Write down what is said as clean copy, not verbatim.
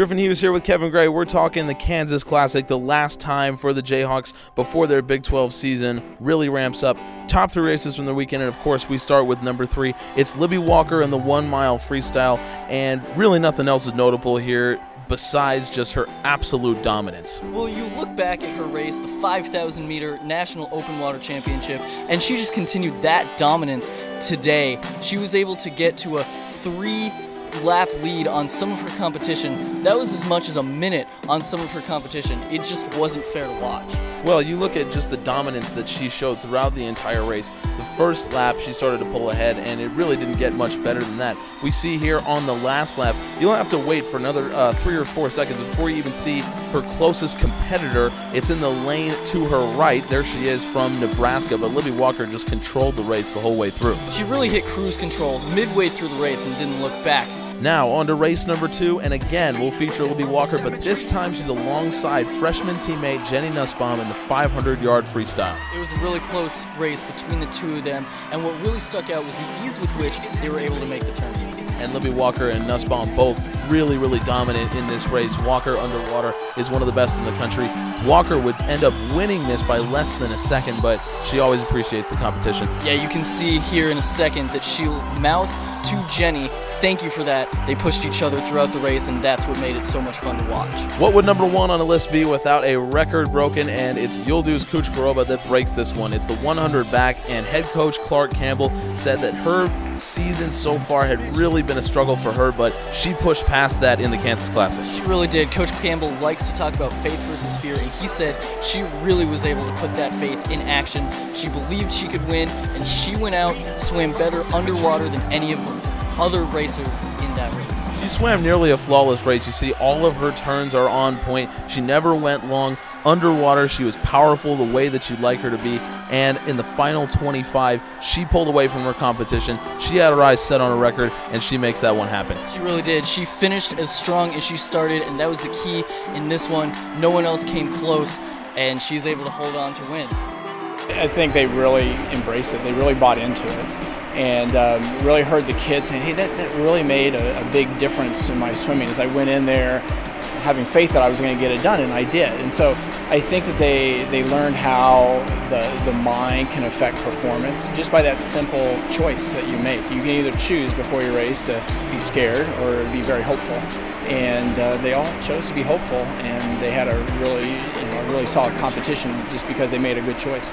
Griffin Hughes here with Kevin Gray. We're talking the Kansas Classic, the last time for the Jayhawks before their Big 12 season really ramps up. Top 3 races from the weekend, and of course we start with number 3. It's Libby Walker in the 1 mile freestyle, and really nothing else is notable here besides just her absolute dominance. Well, you look back at her race, the 5,000 meter National Open Water Championship, and she just continued that dominance today. She was able to get to a 3-lap lead on some of her competition. That was as much as a minute on some of her competition. It just wasn't fair to watch. Well, you look at just the dominance that she showed throughout the entire race. The first lap, she started to pull ahead, and it really didn't get much better than that. We see here on the last lap, you'll have to wait for another 3 or 4 seconds before you even see her closest competitor. It's in the lane to her right. There she is from Nebraska, but Libby Walker just controlled the race the whole way through. She really hit cruise control midway through the race and didn't look back. Now on to race number 2, and again we'll feature Libby Walker, but this time she's alongside freshman teammate Jenny Nussbaum in the 500-yard freestyle. It was a really close race between the two of them, and what really stuck out was the ease with which they were able to make the turns. And Libby Walker and Nussbaum both really dominant in this race. Walker underwater is one of the best in the country. Walker would end up winning this by less than a second, but she always appreciates the competition. Yeah, you can see here in a second that she'll mouth to Jenny, "Thank you for that." They pushed each other throughout the race, and that's what made it so much fun to watch. What would number 1 on the list be without a record broken? And it's Youll Dues Kuchkarova that breaks this one. It's the 100 back, and head coach Clark Campbell said that her season so far had really been a struggle for her, but she pushed past that in the Kansas Classic. She really did. Coach Campbell likes to talk about faith versus fear, and he said she really was able to put that faith in action. She believed she could win, and she went out, swam better underwater than any of the other racers in that race. She swam nearly a flawless race. You see all of her turns are on point. She never went long. Underwater, she was powerful the way that you'd like her to be, and in the final 25, she pulled away from her competition. She had her eyes set on a record, and she makes that one happen. She really did. She finished as strong as she started, and that was the key in this one. No one else came close, and she's able to hold on to win. I think they really embraced it. They really bought into it, and really heard the kids saying, hey, that really made a big difference in my swimming. As I went in there having faith that I was going to get it done, and I did. And so I think that they learned how the mind can affect performance just by that simple choice that you make. You can either choose before your race to be scared or be very hopeful. And they all chose to be hopeful, and they had a really solid competition just because they made a good choice.